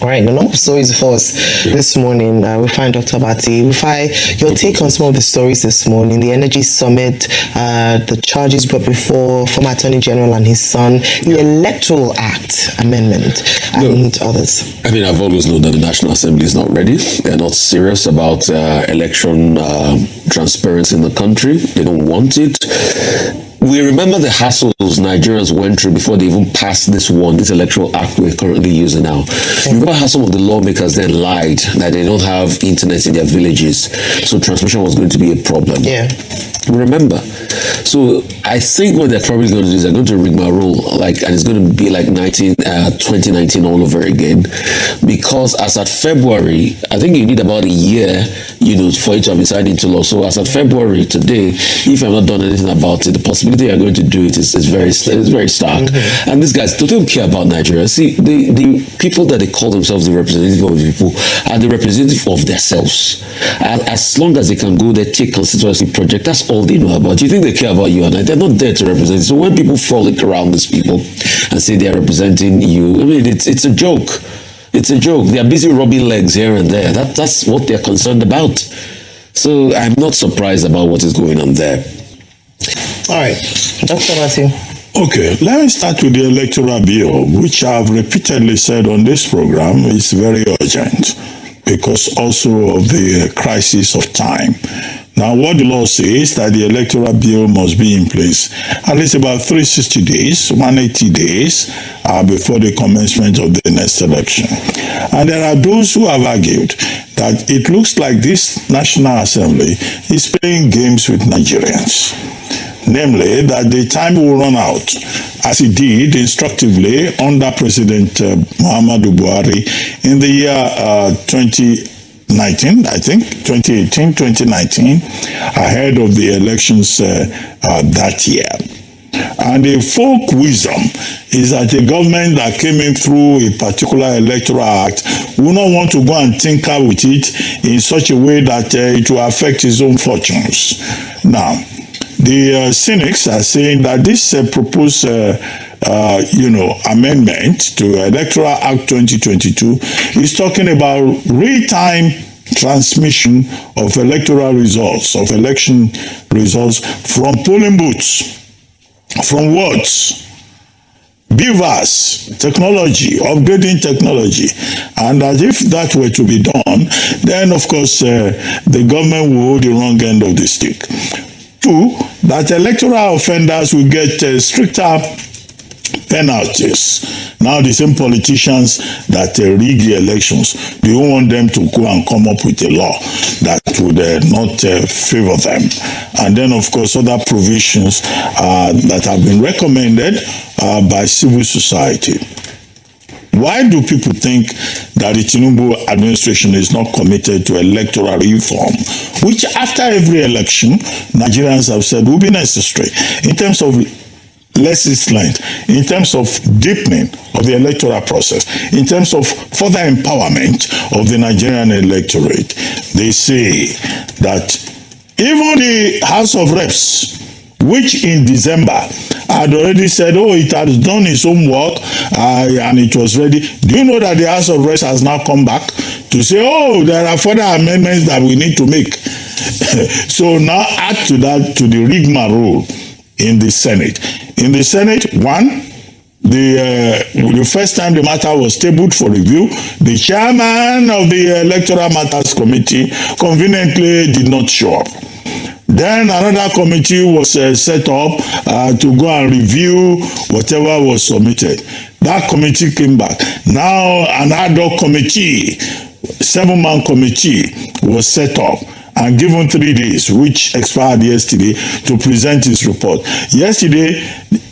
All right, a lot of stories for us this morning. We find Dr. Bati. Rufai, your take on some of the stories this morning, the Energy Summit, the charges brought before former Attorney General and his son, the Electoral Act Amendment, and others. I mean, I've always known that the National Assembly is not ready. They're not serious about election transparency in the country. They don't want it. We remember the hassles Nigerians went through before they even passed this Electoral Act we're currently using now. You remember how some of the lawmakers then lied that they don't have internet in their villages, so transmission was going to be a problem. Yeah. Remember. So I think what they're probably going to do is they're going to rigmarole, and it's going to be like 2019 all over again. Because as at February, I think you need about a year, for it to have been signed into law. So as at February today, if I've not done anything about it, the possibility you're going to do it is very stark. Mm-hmm. And these guys don't care about Nigeria. See, the people that they call themselves the representative of the people are the representative of themselves. And as long as they can go there, take constituency project, that's all they know about. You think they care about you and I? They're not there to represent. So when people frolic around these people and say they're representing you, I mean, it's a joke. It's a joke. They are busy rubbing legs here and there. That's what they're concerned about. So I'm not surprised about what is going on there. All right, Dr. Matthew. Okay, let me start with the electoral bill, which I've repeatedly said on this program is very urgent because also of the crisis of time. Now, what the law says that the electoral bill must be in place at least about 360 days, 180 days before the commencement of the next election. And there are those who have argued that it looks like this National Assembly is playing games with Nigerians. Namely, that the time will run out, as it did instructively under President Muhammadu Buhari in the year 2019, I think, 2018, 2019, ahead of the elections that year. And the folk wisdom is that a government that came in through a particular electoral act will not want to go and tinker with it in such a way that it will affect his own fortunes. Now, the cynics are saying that this proposed, amendment to Electoral Act 2022 is talking about real-time transmission of electoral results, of election results from polling booths, from wards, beavers, technology, upgrading technology. And as if that were to be done, then of course the government will hold the wrong end of the stick. Two, that electoral offenders will get stricter penalties. Now the same politicians that rig the elections, they don't want them to go and come up with a law that would not favor them. And then of course other provisions that have been recommended by civil society. Why do people think that the Tinubu administration is not committed to electoral reform, which after every election, Nigerians have said will be necessary in terms of legislation, in terms of deepening of the electoral process, in terms of further empowerment of the Nigerian electorate? They say that even the House of Reps, which in December had already said, it has done its homework and it was ready. Do you know that the House of Reps has now come back to say, there are further amendments that we need to make? So now add to that, to the rigmarole in the Senate. In the Senate, the first time the matter was tabled for review, the chairman of the Electoral Matters Committee conveniently did not show up. Then another committee was set up to go and review whatever was submitted. That committee came back. Now an ad hoc committee, 7-man committee was set up and given 3 days, which expired yesterday, to present its report. Yesterday,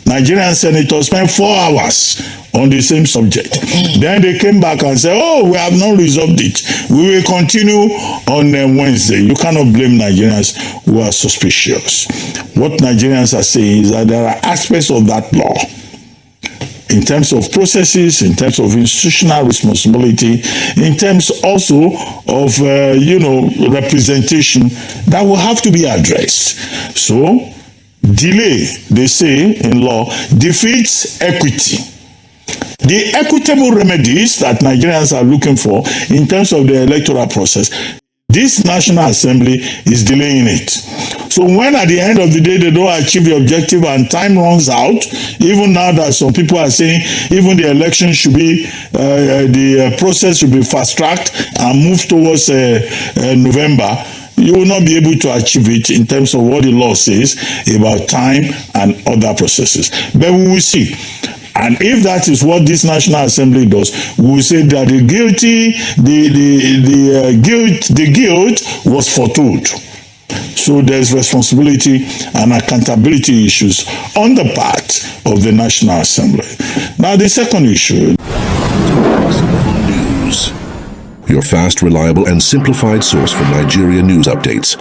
Nigerian senators spent 4 hours on the same subject. Then they came back and said, we have not resolved it. We will continue on Wednesday. You cannot blame Nigerians who are suspicious. What Nigerians are saying is that there are aspects of that law, in terms of processes, in terms of institutional responsibility, in terms also of, representation, that will have to be addressed. So, delay, they say in law, defeats equity. The equitable remedies that Nigerians are looking for in terms of the electoral process, this National Assembly is delaying it. So when at the end of the day they don't achieve the objective and time runs out, even now that some people are saying even the election should be, the process should be fast-tracked and moved towards November, you will not be able to achieve it in terms of what the law says about time and other processes. But we will see. And if that is what this National Assembly does, we will say that the guilt was foretold. So there's responsibility and accountability issues on the part of the National Assembly. Now, the second issue. News. Your fast, reliable, and simplified source for Nigerian news updates.